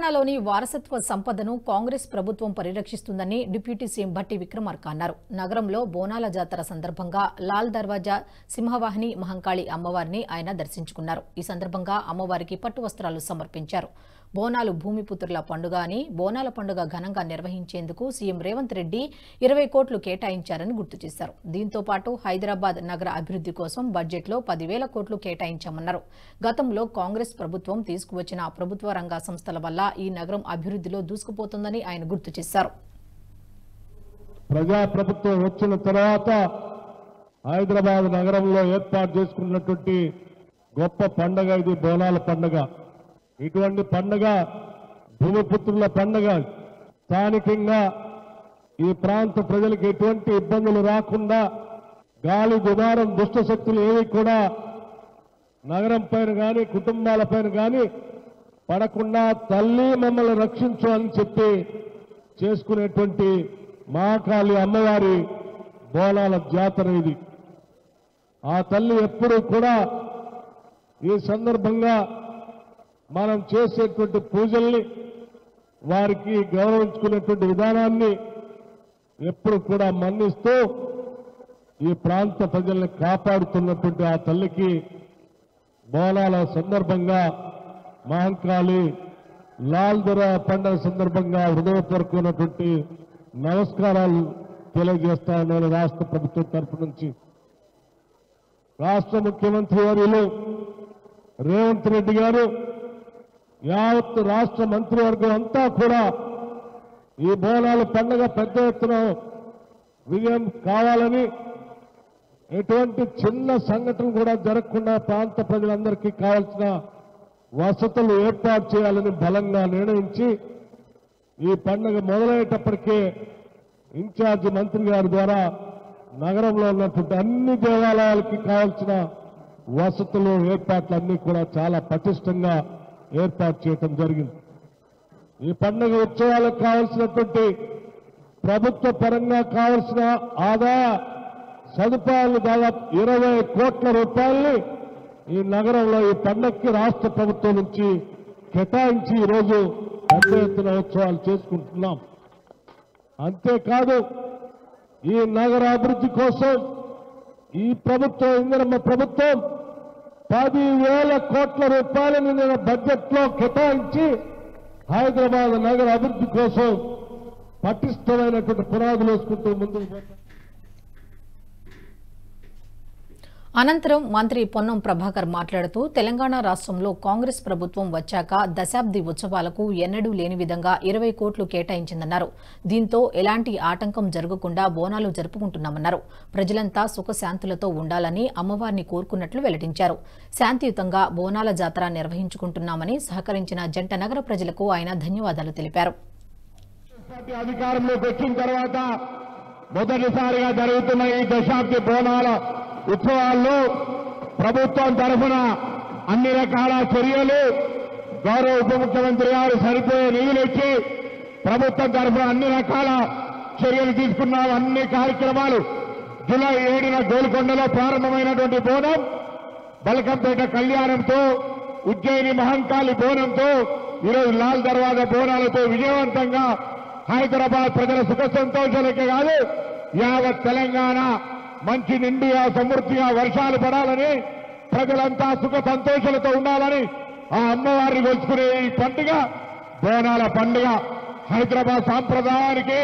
తెలంగాణలోని వారసత్వ సంపదను కాంగ్రెస్ ప్రభుత్వం పరిరక్షిస్తుందని డిప్యూటీ సీఎం భట్టి విక్రమార్క అన్నారు. నగరంలో బోనాల జాతర సందర్భంగా లాల్ దర్వాజా సింహవాహిని మహంకాళి అమ్మవారిని ఆయన దర్శించుకున్నారు. ఈ సందర్భంగా అమ్మవారికి పట్టు వస్త్రాలు సమర్పించారు. బోనాలు భూమిపుత్రుల పండుగ అని బోనాల పండుగ ఘనంగా నిర్వహించేందుకు సీఎం రేవంత్ రెడ్డి 20 కోట్లు కేటాయించారని గుర్తు చేశారు. దీంతో పాటు హైదరాబాద్ నగర అభివృద్ధి కోసం బడ్జెట్లో 10,000 కోట్లు కేటాయించామన్నారు. గతంలో కాంగ్రెస్ ప్రభుత్వం తీసుకువచ్చిన ప్రభుత్వ రంగ సంస్థల వల్ల ఈ నగరం అభివృద్ధిలో దూసుకుపోతుందని ఆయన గుర్తు చేశారు. ప్రజాప్రభుత్వం వచ్చిన తర్వాత హైదరాబాద్ నగరంలో ఏర్పాటు చేసుకున్నటువంటి గొప్ప పండుగ ఇది బోనాల పండుగ. ఇటువంటి పండుగ భూమిపుత్రుల పండుగ. స్థానికంగా ఈ ప్రాంత ప్రజలకు ఎటువంటి ఇబ్బందులు రాకుండా గాలి దుమారం దుష్ట శక్తులు ఏవి కూడా నగరం పైన కానీ కుటుంబాల పైన కానీ పడకుండా తల్లి మమ్మల్ని రక్షించు అని చెప్పి చేసుకునేటువంటి మహాకాళి అమ్మవారి బోనాల జాతర ఇది. ఆ తల్లి ఎప్పుడూ కూడా ఈ సందర్భంగా మనం చేసేటువంటి పూజల్ని వారికి గౌరవించుకునేటువంటి విధానాన్ని ఎప్పుడు కూడా మన్నిస్తూ ఈ ప్రాంత ప్రజల్ని కాపాడుతున్నటువంటి ఆ తల్లికి బోనాల సందర్భంగా మహంకాళి లాల్ దొర పండుగ సందర్భంగా హృదయపూర్వకమైనటువంటి నమస్కారాలు తెలియజేస్తా ఉన్నాను. రాష్ట్ర ప్రభుత్వం తరఫు నుంచి రాష్ట్ర ముఖ్యమంత్రి వర్యులు రేవంత్ రెడ్డి గారు యావత్ రాష్ట్ర మంత్రివర్గం అంతా కూడా ఈ బోనాల పండుగ పెద్ద ఎత్తున విజయం కావాలని ఎటువంటి చిన్న సంఘటన కూడా జరగకుండా ప్రాంత ప్రజలందరికీ కావాల్సిన వసతులు ఏర్పాటు చేయాలని బలంగా నిర్ణయించి ఈ పండుగ మొదలయ్యేటప్పటికే ఇన్ఛార్జి మంత్రి గారి ద్వారా నగరంలో ఉన్నటువంటి అన్ని దేవాలయాలకి కావాల్సిన వసతులు ఏర్పాట్లన్నీ కూడా చాలా పటిష్టంగా ఏర్పాటు చేయటం జరిగింది. ఈ పండుగ ఉత్సవాలకు కావాల్సినటువంటి ప్రభుత్వ పరంగా కావాల్సిన ఆదాయ సదుపాయాలు దాదాపు 20 కోట్ల రూపాయల్ని ఈ నగరంలో ఈ పండుగకి రాష్ట్ర ప్రభుత్వం నుంచి కేటాయించి ఈరోజు పెద్ద ఎత్తున ఉత్సవాలు చేసుకుంటున్నాం. అంతేకాదు ఈ నగర అభివృద్ధి కోసం ఈ ప్రభుత్వం ఇందిరమ్మ ప్రభుత్వం 10,000 కోట్ల రూపాయలను నేను బడ్జెట్లో కేటాయించి హైదరాబాద్ నగర అభివృద్ధి కోసం పటిష్టమైనటువంటి పునాదులు వేసుకుంటూ ముందుకు పోతాం. అనంతరం మంత్రి పొన్నం ప్రభాకర్ మాట్లాడుతూ తెలంగాణ రాష్ట్రంలో కాంగ్రెస్ ప్రభుత్వం వచ్చాక దశాబ్ది ఉత్సవాలకు ఎన్నడూ లేని విధంగా 20 కోట్లు కేటాయించిందన్నారు. దీంతో ఎలాంటి ఆటంకం జరగకుండా బోనాలు జరుపుకుంటున్నామన్నారు. ప్రజలంతా సుఖశాంతులతో ఉండాలని అమ్మవారిని కోరుకున్నట్లు వెల్లడించారు. శాంతియుతంగా బోనాల జాతర నిర్వహించుకుంటున్నామని సహకరించిన జంట నగర ప్రజలకు ఆయన ధన్యవాదాలు తెలిపారు. అధికారంలోకి వచ్చిన తర్వాత మొదటిసారిగా జరుగుతున్న ఈ దశాబ్ది బోనాల ఉత్సవాల్లో ప్రభుత్వం తరఫున అన్ని రకాల చర్యలు గౌరవ ఉప ముఖ్యమంత్రి గారు సరిపోయే నిధులు ఇచ్చి ప్రభుత్వం తరఫున అన్ని రకాల చర్యలు తీసుకున్నాం. అన్ని కార్యక్రమాలు జూలై 7న గోల్కొండలో ప్రారంభమైనటువంటి బోనం, బల్కంపేట కళ్యాణంతో, ఉజ్జయిని మహంకాళి బోనంతో, ఈరోజు లాల్ దర్వాజా బోనాలతో విజయవంతంగా హైదరాబాద్ ప్రజల సుఖ సంతోషాలకే కాదు యావత్ తెలంగాణ మంచి నిండుగా సమృద్ధిగా వర్షాలు పడాలని, ప్రజలంతా సుఖ సంతోషాలతో ఉండాలని ఆ అమ్మవారిని కొలుచుకునే ఈ పండుగ బోనాల పండుగ హైదరాబాద్ సాంప్రదాయానికి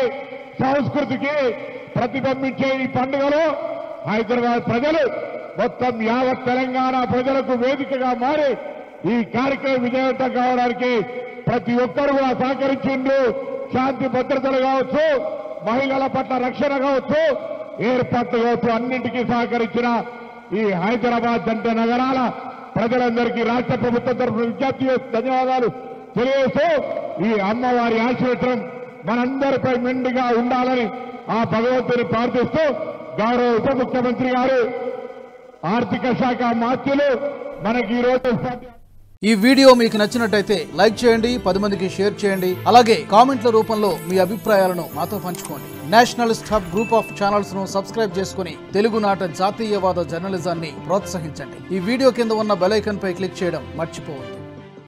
సంస్కృతికి ప్రతిబింబించే ఈ పండుగలో హైదరాబాద్ ప్రజలు మొత్తం యావత్ తెలంగాణ ప్రజలకు వేదికగా మారి ఈ కార్యక్రమం విజయవంతం కావడానికి ప్రతి ఒక్కరు కూడా సహకరించిండ్రు. శాంతి భద్రతలు కావచ్చు, మహిళల పట్ల రక్షణ కావచ్చు, ఏర్పాట్లు కావచ్చు, అన్నింటికీ సహకరించిన ఈ హైదరాబాద్ జంట నగరాల ప్రజలందరికీ రాష్ట్ర ప్రభుత్వం తరఫున విజ్ఞప్తి చేసి ధన్యవాదాలు తెలియజేస్తూ ఈ అమ్మవారి ఆశీర్వచనం మనందరిపై మెండుగా ఉండాలని ఆ భగవంతుని ప్రార్థిస్తూ గౌరవ ఉప ముఖ్యమంత్రి గారు ఆర్థిక శాఖ మాత్యులు మనకి ఈ రోజు ఈ వీడియో మీకు నచ్చినట్టయితే లైక్ చేయండి, 10 మందికి షేర్ చేయండి. అలాగే కామెంట్ల రూపంలో మీ అభిప్రాయాలను మాతో పంచుకోండి. Nationalist hub group of channels ను సబ్స్క్రైబ్ చేసుకుని తెలుగునాట జాతీయవాద జర్నలిజాన్ని ప్రోత్సహించండి. ఈ వీడియో కింద ఉన్న బెల్ ఐకాన్ పై క్లిక్ చేయడం మర్చిపోవద్దు.